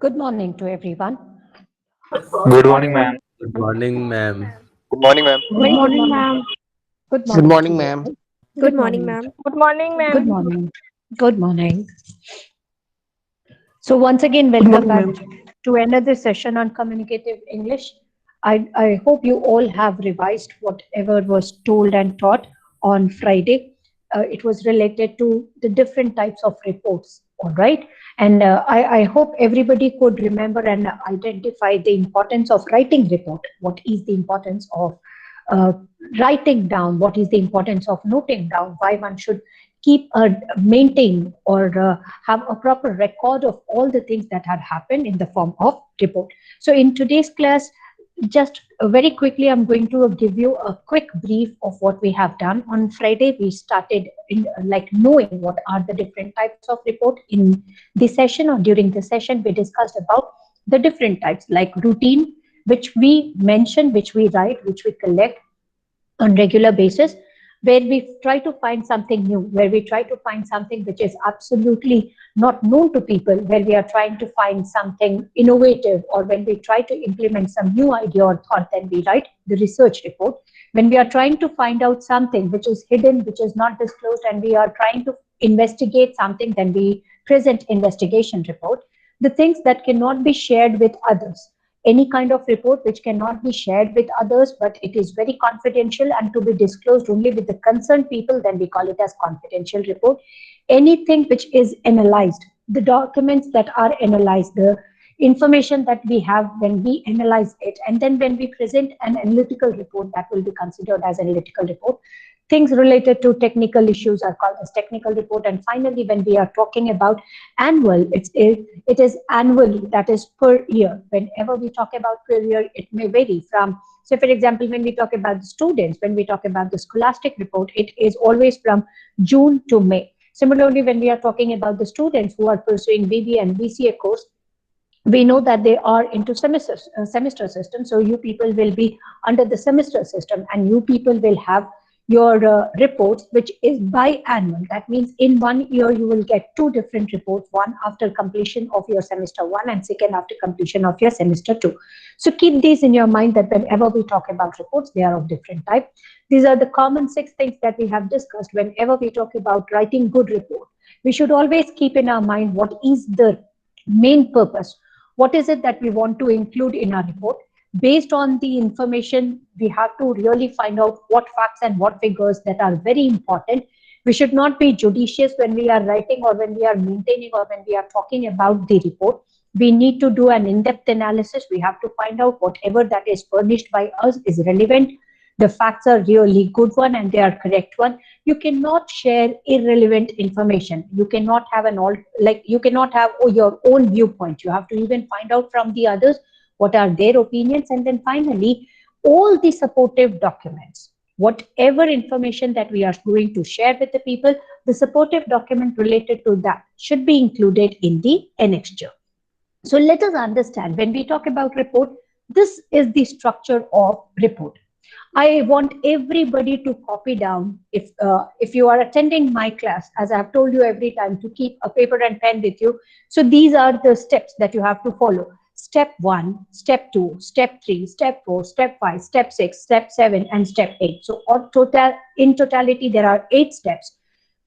Good morning to everyone. Good morning, ma'am. Good morning, ma'am. Good morning, ma'am. Good Very good morning, morning. ma'am. Good Good morning to morning, you ma'am. all. Good Good morning, morning. ma'am. Good morning, Good ma'am. morning. Good morning. So once again, Good welcome morning, back ma'am. to another session on communicative English. I hope you all have revised whatever was told and taught on Friday. It was related to the different types of reports, all right? And I hope everybody could remember and identify the importance of writing report. What is the importance of uh, writing down? What is the importance of noting down? Why one should keep maintain or have a proper record of all the things that had happened in the form of report. So in today's class, just very quickly, I'm going to give you a quick brief of what we have done. On Friday, we started in like knowing what are the different types of report. In the session or during the session, we discussed about the different types like routine, which we mention, which we write, which we collect on regular basis, where we try to find something new, where we try to find something which is absolutely not known to people, where we are trying to find something innovative, or when we try to implement some new idea or thought, then we write the research report. When we are trying to find out something which is hidden, which is not disclosed, and we are trying to investigate something, then we present investigation report. The things that cannot be shared with others, any kind of report which cannot be shared with others, but it is very confidential and to be disclosed only with the concerned people, then we call it as confidential report. Anything which is analyzed, the documents that are analyzed, the information that we have when we analyze it, and then when we present an analytical report, that will be considered as analytical report. Things related to technical issues are called as technical report. And finally, when we are talking about annual, it is annually, that is per year. Whenever we talk about per year, it may vary from, so for example, when we talk about the students, when we talk about the scholastic report, it is always from June to May. Similarly, when we are talking about the students who are pursuing BB and BCA course, we know that they are into semester system. So you people will be under the semester system, and you people will have your reports, which is biannual. That means in 1 year you will get two different reports, one after completion of your semester one and second after completion of your semester two. So keep these in your mind, that whenever we talk about reports, they are of different type. These are the common 6 things that we have discussed. Whenever we talk about writing good report, we should always keep in our mind what is the main purpose. What is it that we want to include in our report? Based on the information, we have to really find out what facts and what figures that are very important. We should not be judicious when we are writing or when we are maintaining or when we are talking about the report. We need to do an in-depth analysis. We have to find out whatever that is furnished by us is relevant. The facts are really good one and they are correct one. You cannot share irrelevant information. You cannot have an all, like you cannot have your own viewpoint. You have to even find out from the others what are their opinions. And then finally, all the supportive documents, whatever information that we are going to share with the people, the supportive document related to that should be included in the annexure. So let us understand, when we talk about report, this is the structure of report. I want everybody to copy down. If you are attending my class, as I have told you every time, to keep a paper and pen with you. So these are the steps that you have to follow. Step 1, step 2, step 3, step 4, step 5, step 6, step 7, and step 8. So in totality, there are 8 steps.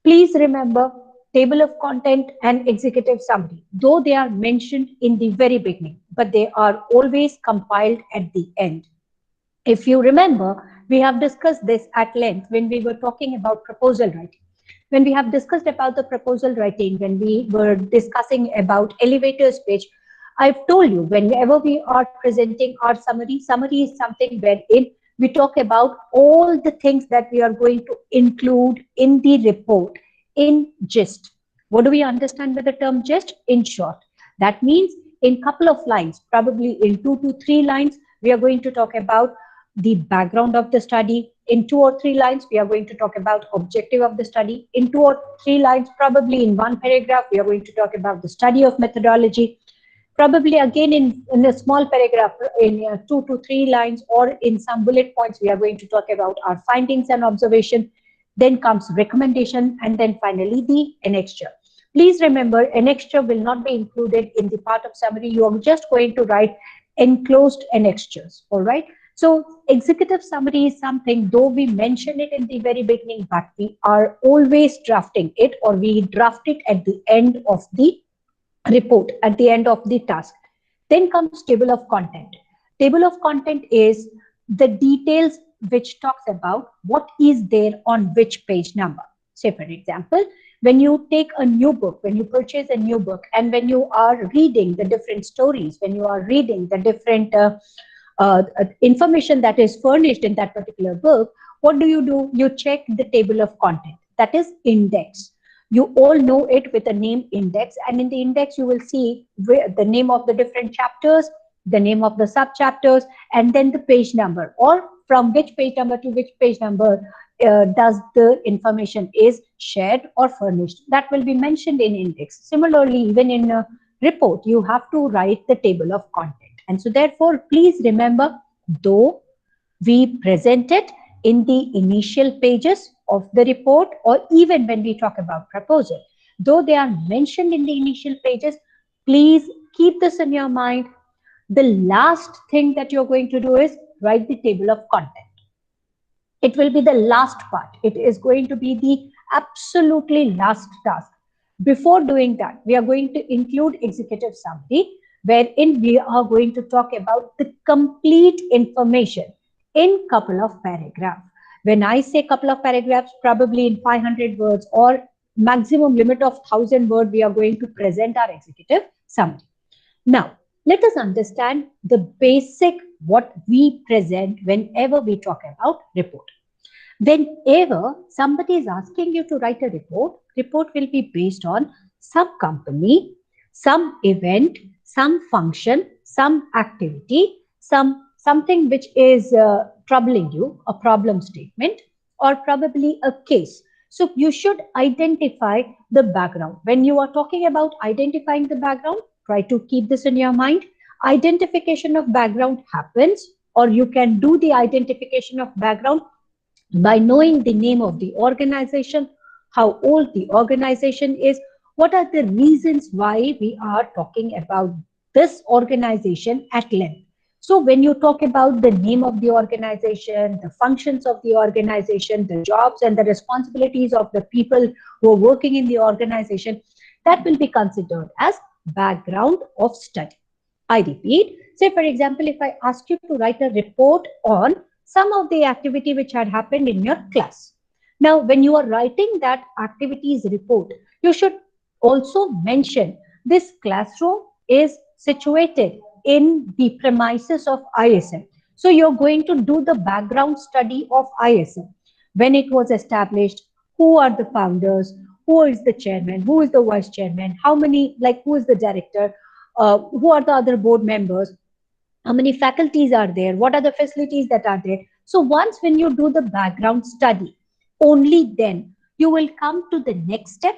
Please remember, table of content and executive summary, though they are mentioned in the very beginning, but they are always compiled at the end. If you remember, we have discussed this at length when we were talking about proposal writing. When we have discussed about the proposal writing, when we were discussing about elevator speech, I've told you, whenever we are presenting our summary, summary is something wherein we talk about all the things that we are going to include in the report in gist. What do we understand by the term gist? In short, that means in couple of lines, probably in 2 to 3 lines, we are going to talk about the background of the study. In 2 or 3 lines, we are going to talk about objective of the study. In 2 or 3 lines, probably in 1 paragraph, we are going to talk about the study of methodology. Probably again in a small paragraph, in 2 to 3 lines, or in some bullet points, we are going to talk about our findings and observation. Then comes recommendation, and then finally the annexure. Please remember, annexure will not be included in the part of summary. You are just going to write enclosed annexures. All right. So executive summary is something, though we mention it in the very beginning, but we are always drafting it, or we draft it at the end of the report, at the end of the task. Then comes table of content. Table of content is the details which talks about what is there on which page number. Say, for example, when you take a new book, when you purchase a new book, and when you are reading the different stories, when you are reading the different information that is furnished in that particular book, what do? You check the table of content, that is index. You all know it with the name index, and in the index you will see the name of the different chapters, the name of the sub chapters, and then the page number, or from which page number to which page number does the information is shared or furnished. That will be mentioned in index. Similarly, even in a report, you have to write the table of content. And so therefore, please remember, though we present it in the initial pages of the report, or even when we talk about proposal, though they are mentioned in the initial pages, please keep this in your mind. The last thing that you're going to do is write the table of content. It will be the last part. It is going to be the absolutely last task. Before doing that, we are going to include executive summary, wherein we are going to talk about the complete information in couple of paragraphs. When I say couple of paragraphs, probably in 500 words or maximum limit of 1000 words, we are going to present our executive summary. Now, let us understand the basic what we present whenever we talk about report. Whenever somebody is asking you to write a report will be based on some company, some event, some function, some activity, something which is troubling you, a problem statement, or probably a case. So you should identify the background. When you are talking about identifying the background, try to keep this in your mind. Identification of background happens, or you can do the identification of background by knowing the name of the organization, how old the organization is, what are the reasons why we are talking about this organization at length. So when you talk about the name of the organization, the functions of the organization, the jobs and the responsibilities of the people who are working in the organization, that will be considered as background of study. I repeat, say for example, if I ask you to write a report on some of the activity which had happened in your class. Now, when you are writing that activities report, you should also mention this classroom is situated in the premises of ISM. So you're going to do the background study of ISM. When it was established, who are the founders, who is the chairman, who is the vice chairman, how many, like who is the director, who are the other board members, how many faculties are there, what are the facilities that are there. So once when you do the background study, only then you will come to the next step.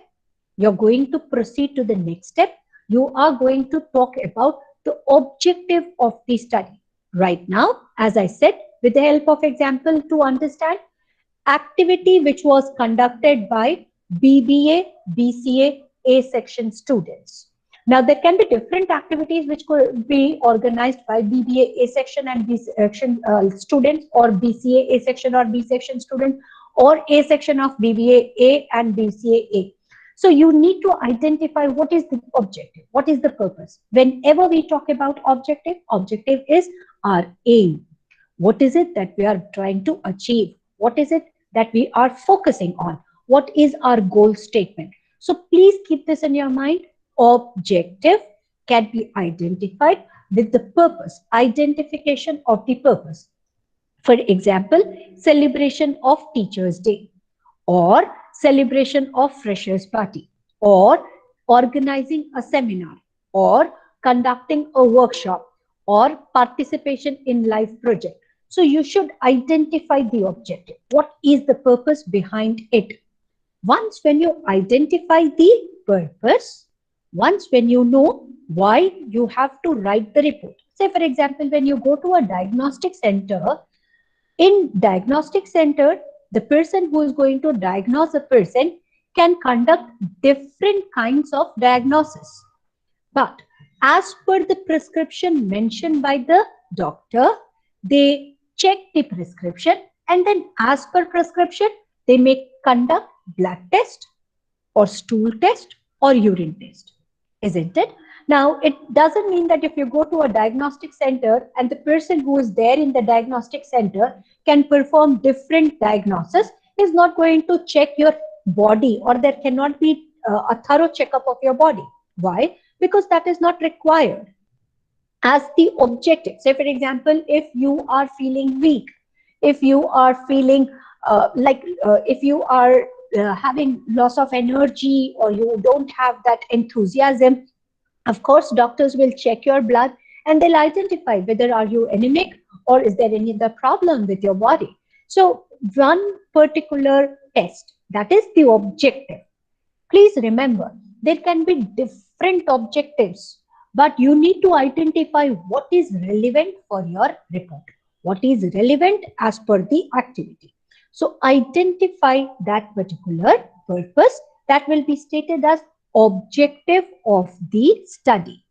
You're going to proceed to the next step. You are going to talk about the objective of the study. Right now, as I said, with the help of example to understand, activity which was conducted by BBA, BCA, A section students. Now, there can be different activities which could be organized by BBA, A section and B section students, or BCA, A section or B section students, or A section of BBA, A and BCA, A. So you need to identify what is the objective, what is the purpose. Whenever we talk about objective, objective is our aim. What is it that we are trying to achieve? What is it that we are focusing on? What is our goal statement? So please keep this in your mind. Objective can be identified with the purpose, identification of the purpose. For example, celebration of Teachers' Day, or celebration of Freshers' Party, or organizing a seminar, or conducting a workshop, or participation in live project. So you should identify the objective. What is the purpose behind it? Once when you identify the purpose, once when you know why you have to write the report. Say for example, when you go to a diagnostic center, in diagnostic center, the person who is going to diagnose a person can conduct different kinds of diagnosis. But as per the prescription mentioned by the doctor, they check the prescription, and then as per prescription, they may conduct blood test or stool test or urine test, isn't it? Now, it doesn't mean that if you go to a diagnostic center and the person who is there in the diagnostic center can perform different diagnosis, is not going to check your body, or there cannot be a thorough checkup of your body. Why? Because that is not required as the objective. Say, for example, if you are feeling weak, if you are feeling if you are having loss of energy, or you don't have that enthusiasm, of course, doctors will check your blood and they'll identify whether are you anemic or is there any other problem with your body. So one particular test, that is the objective. Please remember, there can be different objectives, but you need to identify what is relevant for your report, what is relevant as per the activity. So identify that particular purpose that will be stated as objective of the study.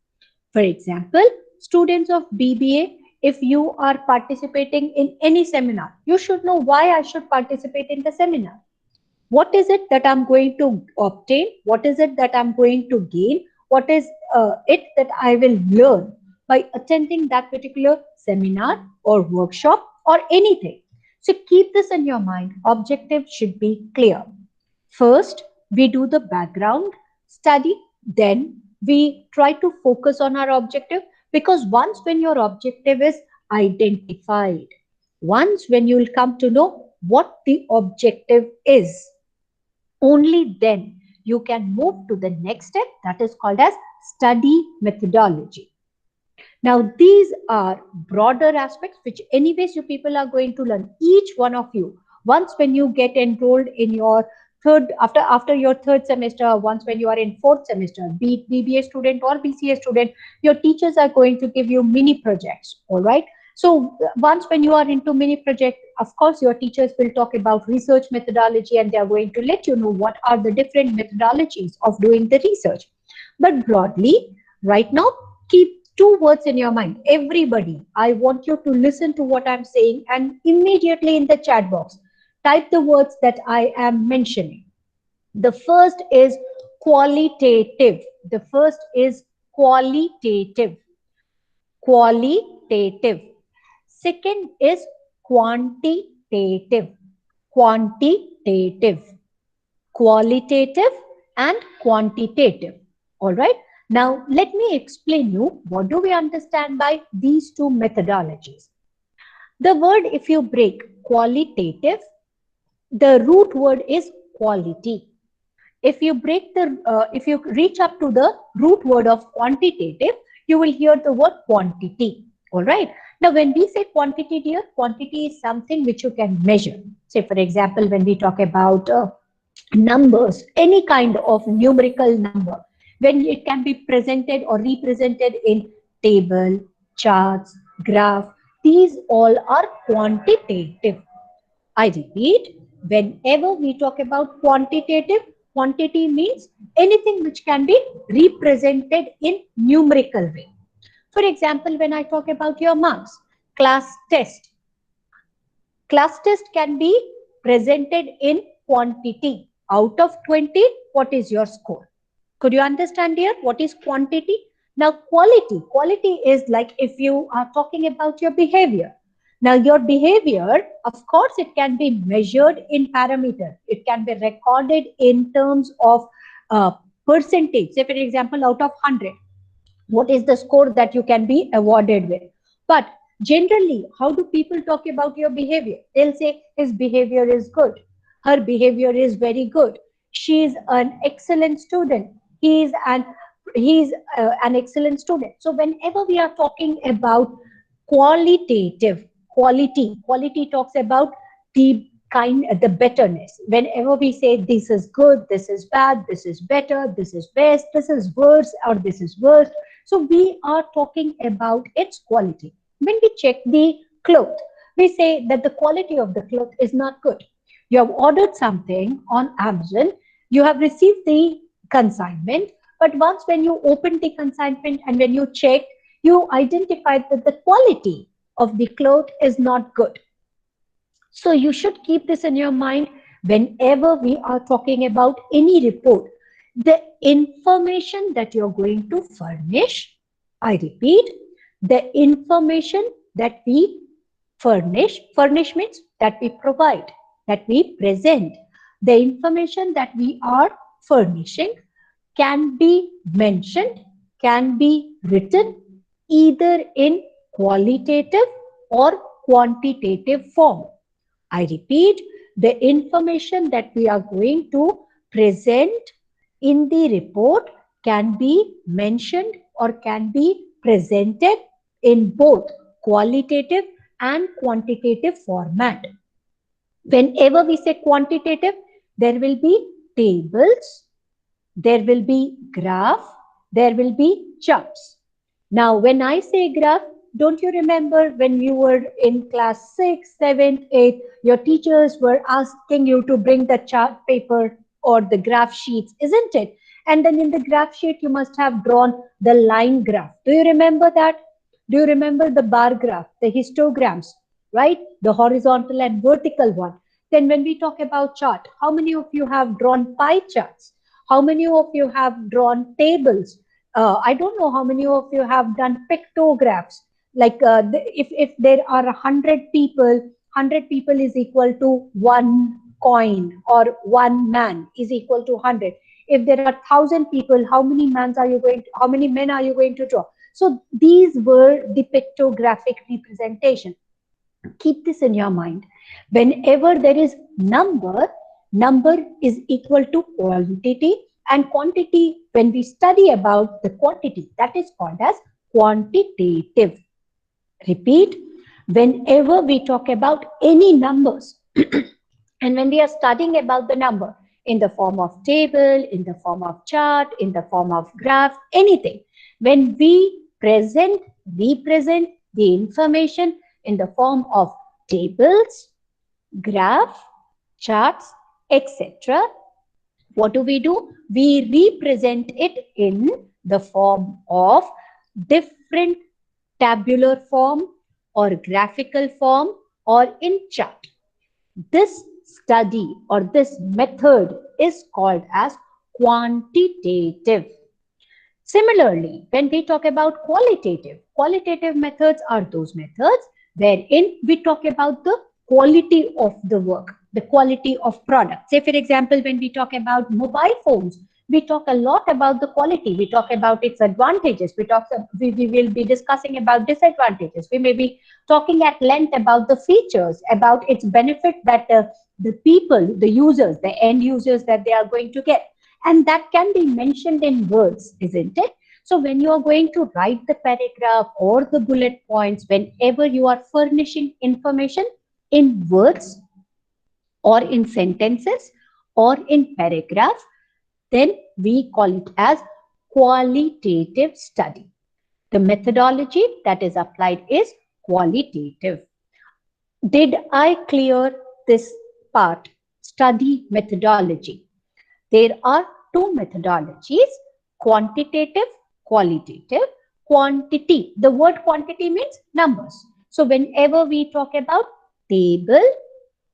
For example, students of BBA, if you are participating in any seminar, you should know why I should participate in the seminar. What is it that I'm going to obtain? What is it that I'm going to gain? What is it that I will learn by attending that particular seminar or workshop or anything? So keep this in your mind. Objective should be clear. First, we do the background study, then we try to focus on our objective, because once when your objective is identified, once when you will come to know what the objective is, only then you can move to the next step, that is called as study methodology. Now, these are broader aspects which anyways you people are going to learn, each one of you, once when you get enrolled in your after your third semester, once when you are in fourth semester, be it BBA student or BCA student, your teachers are going to give you mini projects, all right? So once when you are into mini project, of course, your teachers will talk about research methodology, and they are going to let you know what are the different methodologies of doing the research. But broadly, right now, keep two words in your mind. Everybody, I want you to listen to what I'm saying, and immediately in the chat box, type the words that I am mentioning. The first is qualitative. The first is qualitative. Qualitative. Second is quantitative. Quantitative. Qualitative and quantitative. All right. Now, let me explain you what do we understand by these two methodologies. The word, if you break qualitative, the root word is quality. If you if you reach up to the root word of quantitative, you will hear the word quantity. All right. Now, when we say quantity here, quantity is something which you can measure. Say, for example, when we talk about numbers, any kind of numerical number, when it can be presented or represented in table, charts, graph, these all are quantitative. I repeat, whenever we talk about quantitative, quantity means anything which can be represented in numerical way. For example, when I talk about your marks, class test, class test can be presented in quantity. Out of 20, what is your score? Could you understand here what is quantity? Now, quality is like if you are talking about your behavior. Now, your behavior, of course, it can be measured in parameter. It can be recorded in terms of percentage. Say, for example, out of 100, what is the score that you can be awarded with? But generally, how do people talk about your behavior? They'll say his behavior is good, her behavior is very good, she is an excellent student, he is an excellent student. So whenever we are talking about qualitative, quality talks about the the betterness. Whenever we say this is good, this is bad, this is better, this is best, this is worse, or this is worse, so we are talking about its quality. When we check the cloth, we say that the quality of the cloth is not good. You have ordered something on Amazon You have received the consignment, but once when you opened the consignment and when you checked, you identified that the quality of the cloth is not good. So you should keep this in your mind whenever we are talking about any report. The information that you're going to furnish, I repeat, the information that we furnish means that we provide, that we present, the information that we are furnishing can be mentioned, can be written either in qualitative or quantitative form. I repeat, the information that we are going to present in the report can be mentioned or can be presented in both qualitative and quantitative format. Whenever we say quantitative, there will be tables, there will be graph, there will be charts. Now, when I say graph, don't you remember when you were in class 6, 7, 8, your teachers were asking you to bring the chart paper or the graph sheets, isn't it? And then in the graph sheet, you must have drawn the line graph. Do you remember that? Do you remember the bar graph, the histograms, right? The horizontal and vertical one. Then when we talk about chart, how many of you have drawn pie charts? How many of you have drawn tables? I don't know how many of you have done pictographs. Like if there are 100 people is equal to one coin, or one man is equal to 100. If there are 1,000 people, how many men are you going to draw? So these were the pictographic representation. Keep this in your mind. Whenever there is number is equal to quantity, and quantity, when we study about the quantity, that is called as quantitative. Repeat, whenever we talk about any numbers and when we are studying about the number in the form of table, in the form of chart, in the form of graph, anything, when we represent the information in the form of tables, graph, charts, etc., what do? We represent it in the form of different tabular form or graphical form or in chart. This study or this method is called as quantitative. Similarly, when we talk about qualitative methods are those methods wherein we talk about the quality of the work, the quality of product. Say, for example, when we talk about mobile phones, we talk a lot about the quality. We talk about its advantages. We will be discussing about disadvantages. We may be talking at length about the features, about its benefit that the people, the users, the end users that they are going to get. And that can be mentioned in words, isn't it? So when you are going to write the paragraph or the bullet points, whenever you are furnishing information in words or in sentences or in paragraph, then we call it as qualitative study. The methodology that is applied is qualitative. Did I clear this part? Study methodology. There are two methodologies, quantitative, qualitative. Quantity, the word quantity means numbers. So whenever we talk about table,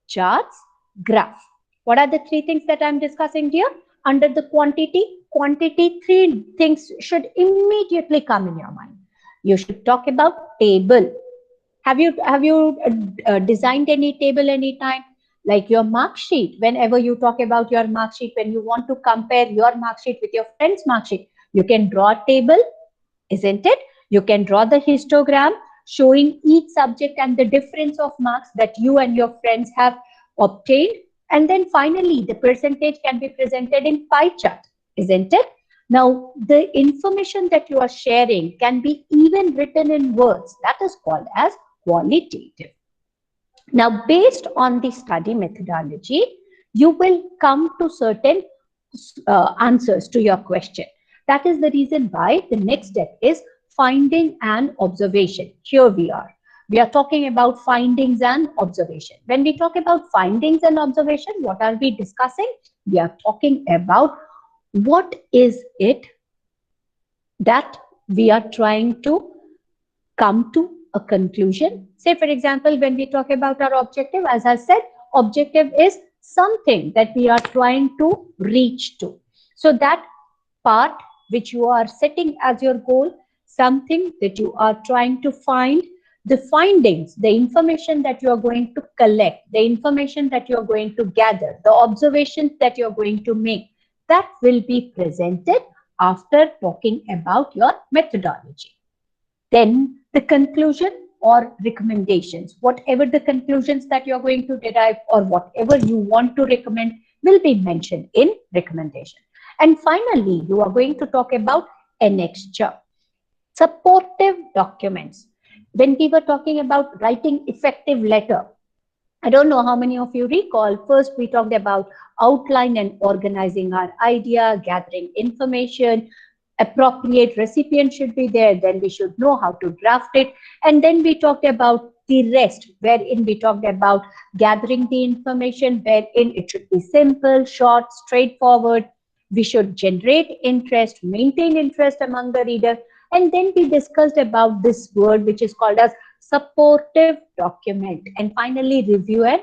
charts, graph, what are the three things that I'm discussing here? Under the quantity, three things should immediately come in your mind. You should talk about table. Have you designed any table anytime? Like your mark sheet. Whenever you talk about your mark sheet, when you want to compare your mark sheet with your friend's mark sheet, you can draw a table, isn't it? You can draw the histogram showing each subject and the difference of marks that you and your friends have obtained. And then finally, the percentage can be presented in pie chart, isn't it? Now, the information that you are sharing can be even written in words. That is called as qualitative. Now, based on the study methodology, you will come to certain answers to your question. That is the reason why the next step is finding an observation. Here we are. We are talking about findings and observation. When we talk about findings and observation, what are we discussing? We are talking about what is it that we are trying to come to a conclusion. Say, for example, when we talk about our objective, as I said, objective is something that we are trying to reach to. So that part which you are setting as your goal, something that you are trying to find, the findings, the information that you are going to collect, the information that you are going to gather, the observations that you are going to make, that will be presented after talking about your methodology. Then the conclusion or recommendations, whatever the conclusions that you are going to derive or whatever you want to recommend will be mentioned in recommendation. And finally, you are going to talk about annexure, supportive documents. When we were talking about writing effective letter, I don't know how many of you recall. First, we talked about outline and organizing our idea, gathering information, appropriate recipient should be there, then we should know how to draft it. And then we talked about the rest, wherein we talked about gathering the information, wherein it should be simple, short, straightforward. We should generate interest, maintain interest among the reader. And then we discussed about this word which is called as supportive document, and finally review and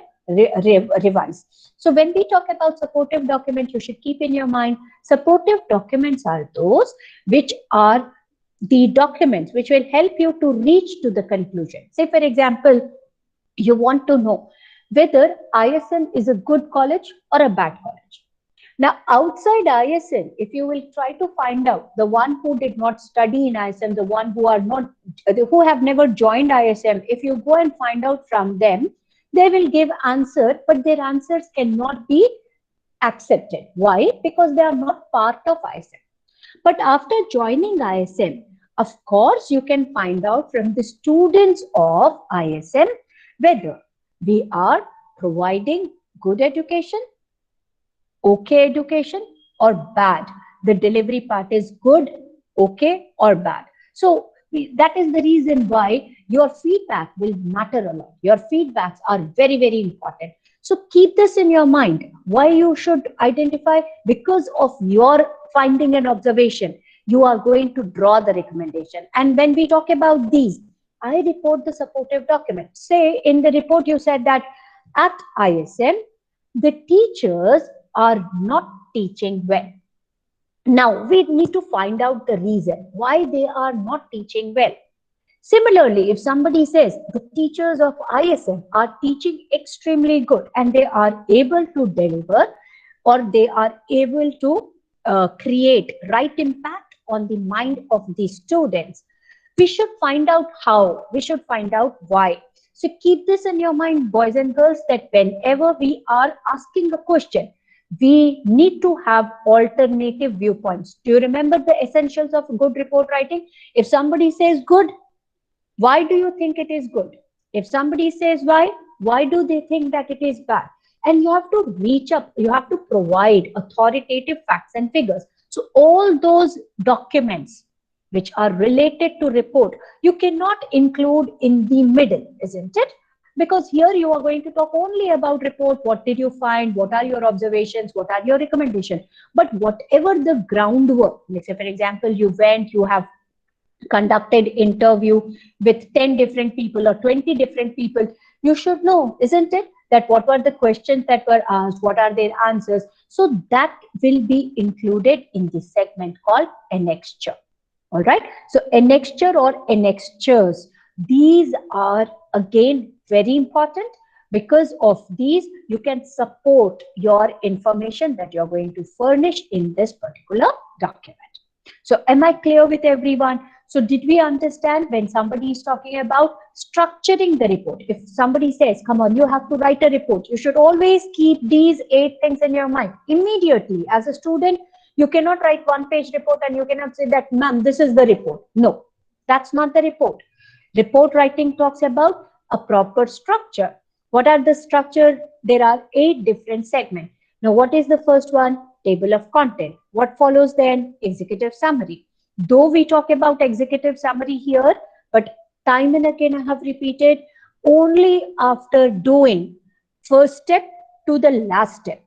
revise. So when we talk about supportive document, you should keep in your mind supportive documents are those which are the documents which will help you to reach to the conclusion. Say, for example, you want to know whether ISM is a good college or a bad college. Now, outside ISM, if you will try to find out the one who did not study in ISM, the one who are not, who have never joined ISM, if you go and find out from them, they will give answer, but their answers cannot be accepted. Why? Because they are not part of ISM. But after joining ISM, of course, you can find out from the students of ISM whether we are providing good education, okay education, or bad. The delivery part is good, okay, or bad. So that is the reason why your feedback will matter a lot. Your feedbacks are very, very important. So keep this in your mind. Why you should identify? Because of your finding and observation, you are going to draw the recommendation. And when we talk about these, I report the supportive document. Say in the report you said that at ISM, the teachers are not teaching well. Now, we need to find out the reason why they are not teaching well. Similarly, if somebody says the teachers of ISM are teaching extremely good and they are able to deliver or they are able to create right impact on the mind of the students, we should find out how, we should find out why. So keep this in your mind, boys and girls, that whenever we are asking a question, we need to have alternative viewpoints. Do you remember the essentials of good report writing? If somebody says good, why do you think it is good? If somebody says why do they think that it is bad? And you have to reach up, you have to provide authoritative facts and figures. So all those documents which are related to report, you cannot include in the middle, isn't it? Because here you are going to talk only about report, what did you find, what are your observations, what are your recommendations. But whatever the groundwork, let's say for example, you went, you have conducted interview with 10 different people or 20 different people, you should know, isn't it, that what were the questions that were asked, what are their answers. So that will be included in the segment called annexure. All right, so annexure or annexures, these are again very important. Because of these, you can support your information that you're going to furnish in this particular document. So am I clear with everyone? So did we understand when somebody is talking about structuring the report? If somebody says, come on, you have to write a report, you should always keep these 8 things in your mind. Immediately, as a student, you cannot write one-page report and you cannot say that, ma'am, this is the report. No, that's not the report. Report writing talks about a proper structure. What are the structure? There are 8 different segments. Now, what is the first one? Table of content. What follows then? Executive summary. Though we talk about executive summary here, but time and again I have repeated, only after doing first step to the last step.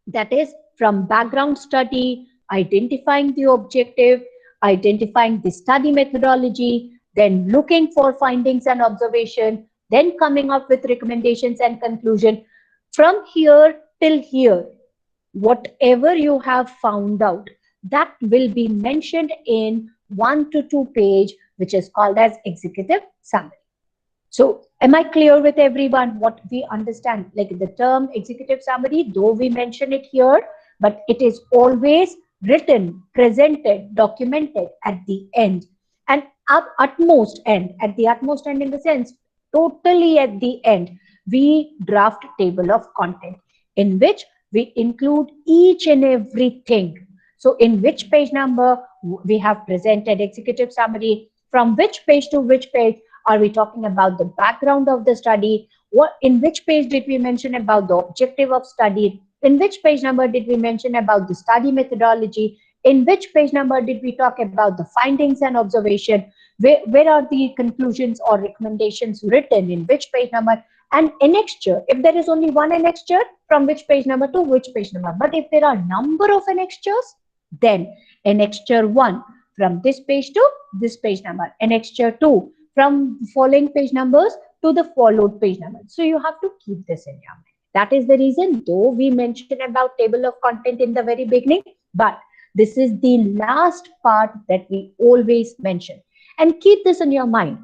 That is from background study, identifying the objective, identifying the study methodology, then looking for findings and observation, then coming up with recommendations and conclusion. From here till here, whatever you have found out, that will be mentioned in 1 to 2 page, which is called as executive summary. So am I clear with everyone what we understand? Like the term executive summary, though we mention it here, but it is always written, presented, documented at the end. And at the utmost end in the sense, totally at the end, we draft table of content in which we include each and everything. So in which page number we have presented executive summary, from which page to which page are we talking about the background of the study, what in which page did we mention about the objective of study, in which page number did we mention about the study methodology, in which page number did we talk about the findings and observation, where are the conclusions or recommendations written in which page number, and annexure, if there is only one annexure, from which page number to which page number. But if there are number of annexures, then annexure 1 from this page to this page number, annexure 2 from following page numbers to the followed page number. So you have to keep this in your mind. That is the reason, though we mentioned about table of content in the very beginning, but this is the last part that we always mention. And keep this in your mind.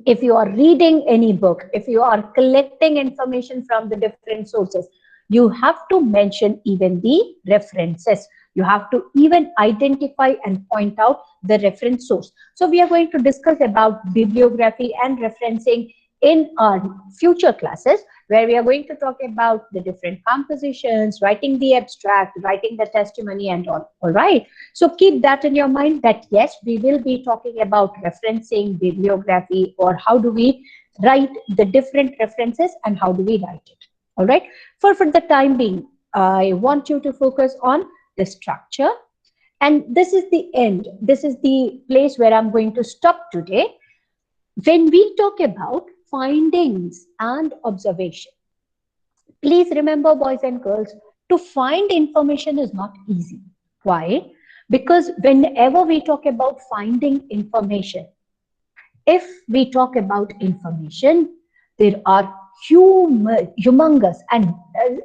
If you are reading any book, if you are collecting information from the different sources, you have to mention even the references. You have to even identify and point out the reference source. So we are going to discuss about bibliography and referencing in our future classes, where we are going to talk about the different compositions, writing the abstract, writing the testimony and all right. So keep that in your mind that yes, we will be talking about referencing, bibliography, or how do we write the different references and how do we write it. All right. For the time being, I want you to focus on the structure. And this is the end. This is the place where I'm going to stop today. When we talk about findings and observation, please remember, boys and girls, to find information is not easy. Why? Because whenever we talk about finding information, if we talk about information, there are humongous and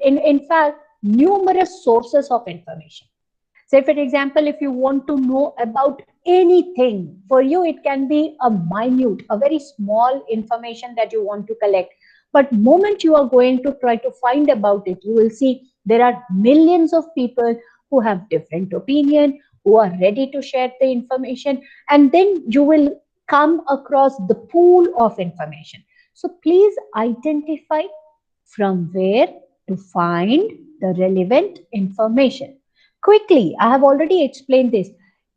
in fact numerous sources of information. Say, for example, if you want to know about anything, for you it can be a minute, a very small information that you want to collect. But moment you are going to try to find about it, you will see there are millions of people who have different opinion, who are ready to share the information, and then you will come across the pool of information. So please identify from where to find the relevant information. Quickly, I have already explained this.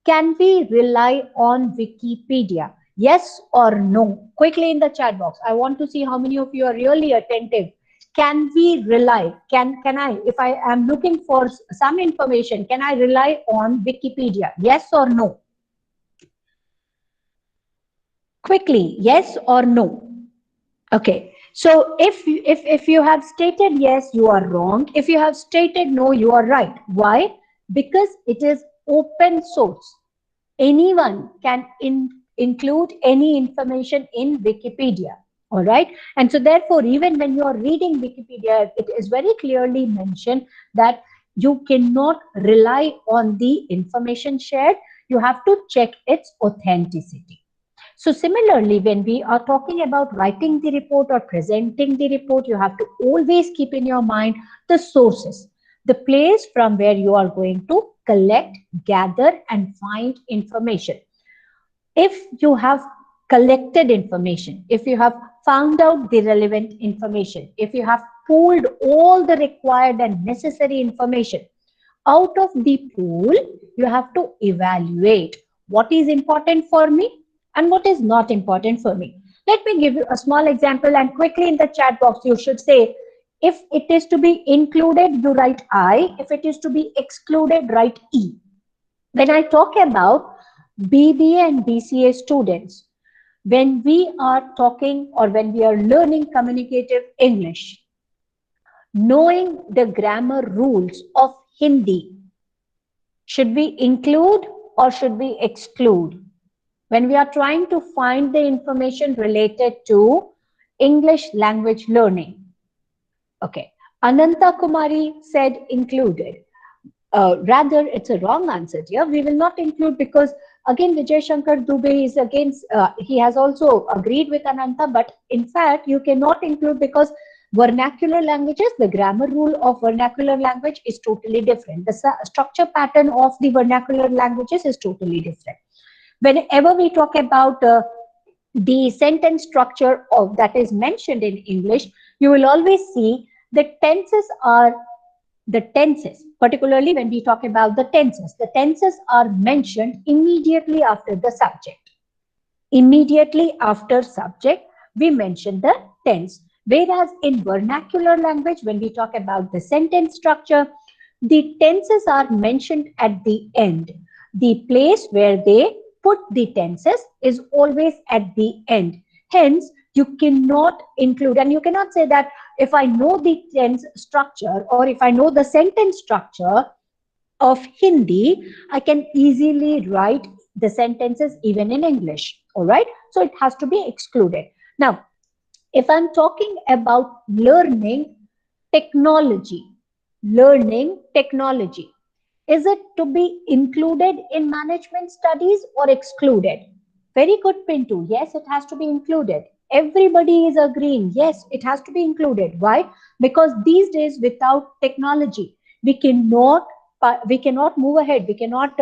Can we rely on Wikipedia? Yes or no? Quickly in the chat box. I want to see how many of you are really attentive. Can we rely? Can I, if I am looking for some information, can I rely on Wikipedia? Yes or no? Quickly, yes or no? Okay. So if you have stated yes, you are wrong. If you have stated no, you are right. Why? Because it is open source. Anyone can include any information in Wikipedia. All right. And so therefore, even when you are reading Wikipedia, it is very clearly mentioned that you cannot rely on the information shared. You have to check its authenticity. So similarly, when we are talking about writing the report or presenting the report, you have to always keep in your mind the sources, the place from where you are going to collect, gather, and find information. If you have collected information, if you have found out the relevant information, if you have pooled all the required and necessary information, out of the pool, you have to evaluate what is important for me and what is not important for me. Let me give you a small example, and quickly in the chat box, you should say, if it is to be included, you write I. If it is to be excluded, write E. When I talk about BBA and BCA students, When we are talking or when we are learning communicative English, knowing the grammar rules of Hindi, should we include or should we exclude? When we are trying to find the information related to English language learning. Okay. Ananta Kumari said included. Rather, it's a wrong answer, dear. We will not include because, again, Vijay Shankar Dubey is against, he has also agreed with Ananta, but in fact, you cannot include because vernacular languages, the grammar rule of vernacular language is totally different. The structure pattern of the vernacular languages is totally different. Whenever we talk about the sentence structure of that is mentioned in English, you will always see the tenses are the tenses, particularly when we talk about the tenses are mentioned immediately after the subject. Immediately after subject, we mention the tense. Whereas in vernacular language, when we talk about the sentence structure, the tenses are mentioned at the end. The place where they put the tenses is always at the end. Hence, you cannot include, and you cannot say that if I know the tense structure or if I know the sentence structure of Hindi, I can easily write the sentences even in English. All right. So it has to be excluded. Now, if I'm talking about technology, learning technology, is it to be included in management studies or excluded? Very good, Pintu. Yes, it has to be included. Everybody is agreeing. Yes, it has to be included. Why? Because these days, without technology, we cannot we cannot move ahead. We cannot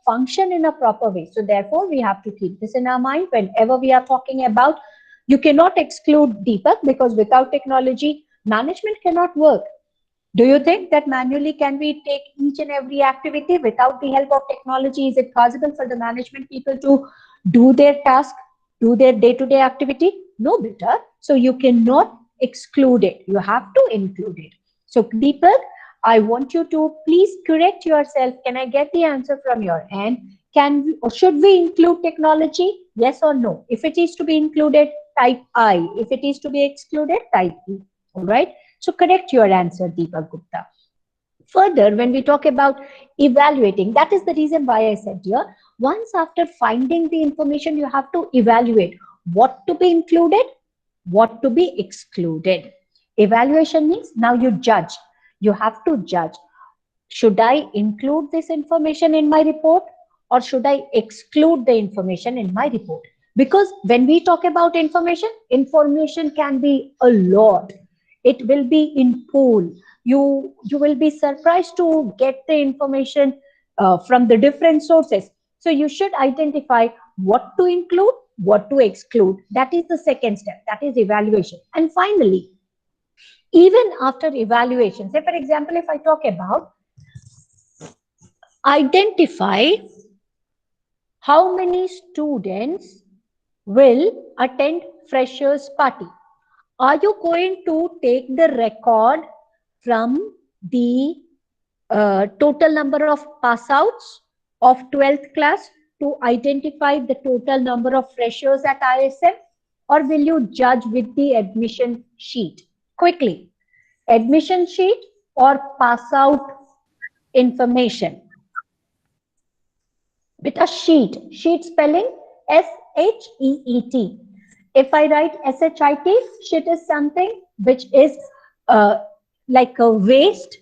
function in a proper way. So therefore, we have to keep this in our mind whenever we are talking about. You cannot exclude Deepak because without technology, management cannot work. Do you think that manually can we take each and every activity without the help of technology? Is it possible for the management people to do their task, do their day-to-day activity? No, better. So you cannot exclude it. You have to include it. So Deepak, I want you to please correct yourself. Can I get the answer from your end? Can we, or should we include technology? Yes or no? If it is to be included, type I. If it is to be excluded, type E. All right. So correct your answer, Deepak Gupta. Further, when we talk about evaluating, that is the reason why I said here, once after finding the information, you have to evaluate what to be included, what to be excluded. Evaluation means now you judge. You have to judge. Should I include this information in my report or should I exclude the information in my report? Because when we talk about information, information can be a lot. It will be in pool. You will be surprised to get the information from the different sources. So you should identify what to include, what to exclude. That is the second step. That is evaluation. And finally, even after evaluation, say for example, if I talk about identify how many students will attend freshers party. Are you going to take the record from the total number of pass outs of 12th class to identify the total number of freshers at ISM, or will you judge with the admission sheet? Quickly, admission sheet or pass out information? With a sheet. Sheet spelling SHEET. If I write SHIT, shit is something which is uh, like a waste,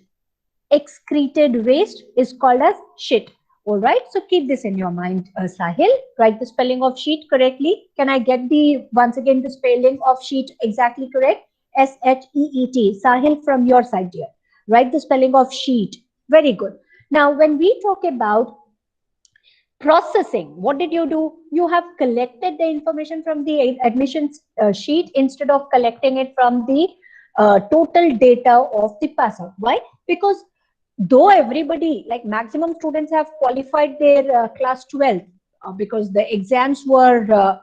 excreted waste is called as shit. All right, so keep this in your mind, Sahil. Write the spelling of sheet correctly. Can I get the once again the spelling of sheet exactly correct? SHEET. Sahil, from your side here. Write the spelling of sheet. Very good. Now, when we talk about processing, what did you do? You have collected the information from the admissions sheet instead of collecting it from the total data of the pass out. Why? Because though everybody, like maximum students have qualified their class 12 because the exams were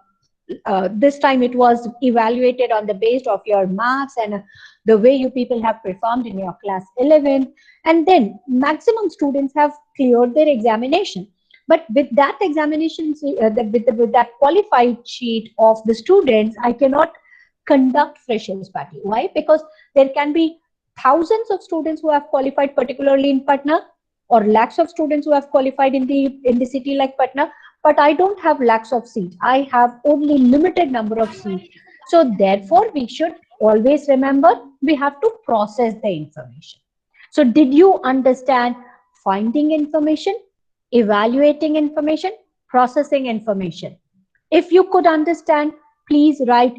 this time it was evaluated on the based of your marks and the way you people have performed in your class 11, and then maximum students have cleared their examination. But with that examination, with that qualified sheet of the students, I cannot conduct freshers party. Why? Because there can be thousands of students who have qualified, particularly in Patna, or lakhs of students who have qualified in the city like Patna. But I don't have lakhs of seats. I have only limited number of seats. So therefore, we should always remember we have to process the information. So did you understand finding information, evaluating information, processing information? If you could understand, please write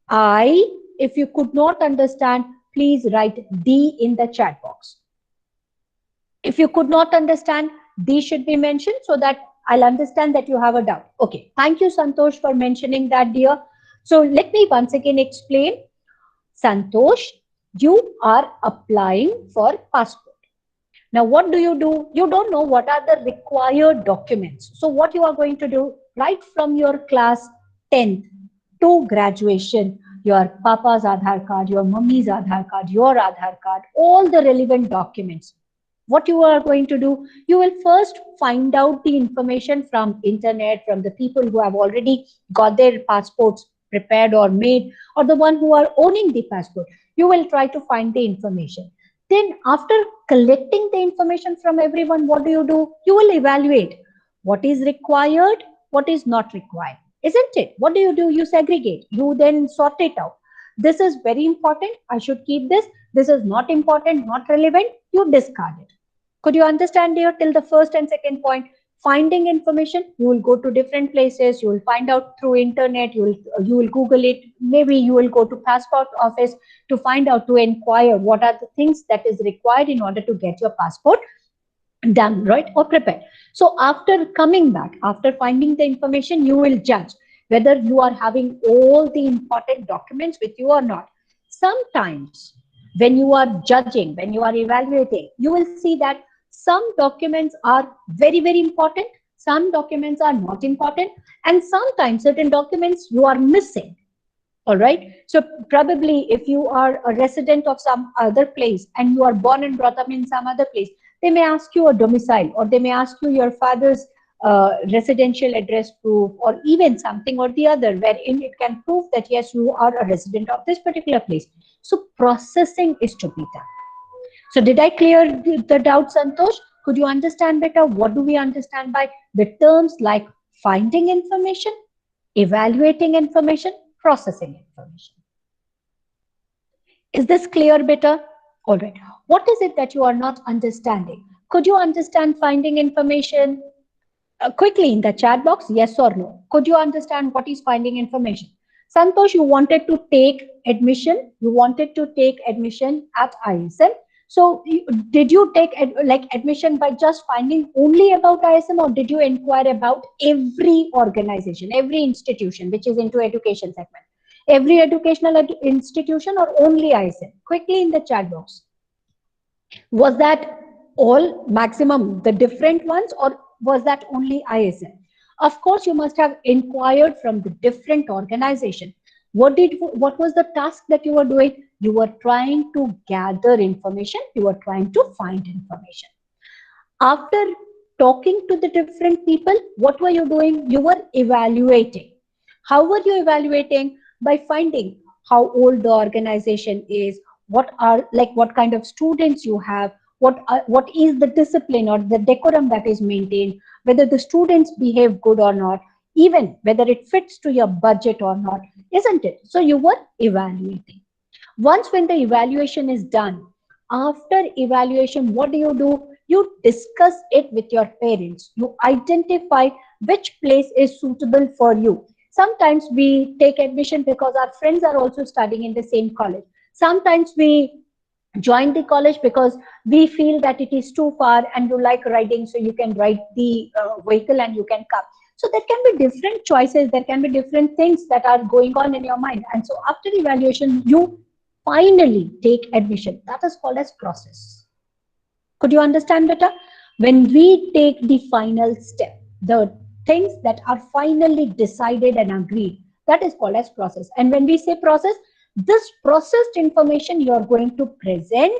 I. If you could not understand, please write D in the chat box. If you could not understand, D should be mentioned so that I'll understand that you have a doubt. Okay, thank you, Santosh, for mentioning that, dear. So let me once again explain. Santosh, you are applying for passport. Now, what do? You don't know what are the required documents. So what you are going to do, right from your class 10th to graduation, your papa's Aadhaar card, your mummy's Aadhaar card, your Aadhaar card, all the relevant documents. What you are going to do, you will first find out the information from internet, from the people who have already got their passports prepared or made, or the one who are owning the passport. You will try to find the information. Then after collecting the information from everyone, what do? You will evaluate what is required, what is not required. Isn't it? What do? You segregate. You then sort it out. This is very important. I should keep this. This is not important, not relevant. You discard it. Could you understand here till the first and second point? Finding information, you will go to different places, you will find out through internet, you will Google it, maybe you will go to passport office to find out, to inquire what are the things that is required in order to get your passport done, right, or prepared. So after coming back, after finding the information, you will judge whether you are having all the important documents with you or not. Sometimes when you are judging, when you are evaluating, you will see that some documents are very, very important, some documents are not important, and sometimes certain documents you are missing. All right. So probably if you are a resident of some other place and you are born and brought up in some other place, they may ask you a domicile, or they may ask you your father's residential address proof, or even something or the other wherein it can prove that yes, you are a resident of this particular place. So processing is to be done. So did I clear the doubt, Santosh? Could you understand better? What do we understand by the terms like finding information, evaluating information, processing information? Is this clear better? All right. What is it that you are not understanding? Could you understand finding information? Quickly in the chat box, yes or no. Could you understand what is finding information? Santosh, you wanted to take admission. You wanted to take admission at ISM. So did you take admission by just finding only about ISM, or did you inquire about every organization, every institution which is into education segment? Every educational institution or only ISM? Quickly in the chat box. Was that all maximum, the different ones, or was that only ISM? Of course, you must have inquired from the different organization. What was the task that you were doing? You were trying to gather information. You were trying to find information. After talking to the different people, what were you doing? You were evaluating. How were you evaluating? By finding how old the organization is, what kind of students you have, what is the discipline or the decorum that is maintained, whether the students behave good or not, even whether it fits to your budget or not, isn't it? So you were evaluating. Once when the evaluation is done, after evaluation, what do? You discuss it with your parents. You identify which place is suitable for you. Sometimes we take admission because our friends are also studying in the same college. Sometimes we join the college because we feel that it is too far and you like riding, so you can ride the vehicle and you can come. So there can be different choices, there can be different things that are going on in your mind. And so after evaluation, you finally take admission. That is called as process. Could you understand better? When we take the final step, the things that are finally decided and agreed, that is called as process. And when we say process, this processed information you are going to present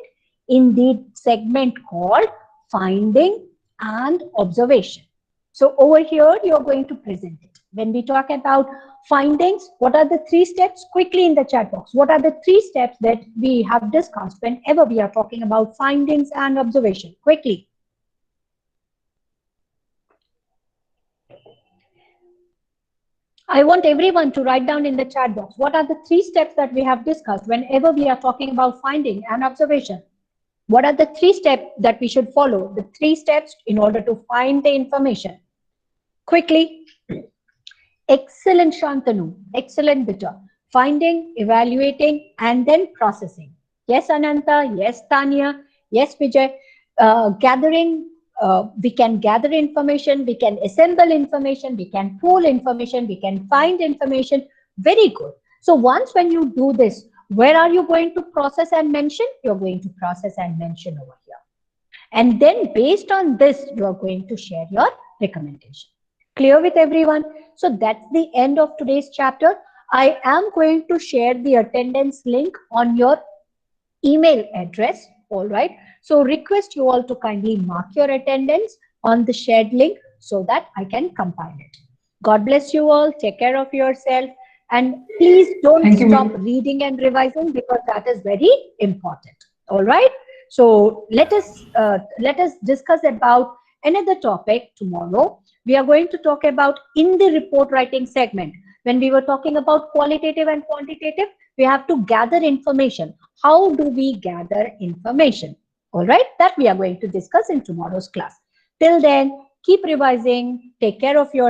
in the segment called finding and observation. So over here, you're going to present it. When we talk about findings, what are the 3 steps? Quickly in the chat box, what are the 3 steps that we have discussed whenever we are talking about findings and observation? Quickly. I want everyone to write down in the chat box, what are the 3 steps that we have discussed whenever we are talking about finding and observation? What are the 3 steps that we should follow? The 3 steps in order to find the information. Quickly. Excellent, Shantanu. Excellent, Bita. Finding, evaluating, and then processing. Yes, Ananta. Yes, Tanya. Yes, Vijay. Gathering, we can gather information, we can assemble information, we can pool information, we can find information. Very good. So once when you do this, where are you going to process and mention? You're going to process and mention over here. And then based on this, you are going to share your recommendation. Clear with everyone? So that's the end of today's chapter. I am going to share the attendance link on your email address. All right. So request you all to kindly mark your attendance on the shared link so that I can compile it. God bless you all. Take care of yourself. And please don't Thank you, stop ma'am. reading and revising because that is very important. All right. So let us discuss about another topic tomorrow. We are going to talk about in the report writing segment. When we were talking about qualitative and quantitative, we have to gather information. How do we gather information? All right, that we are going to discuss in tomorrow's class. Till then, keep revising, take care of your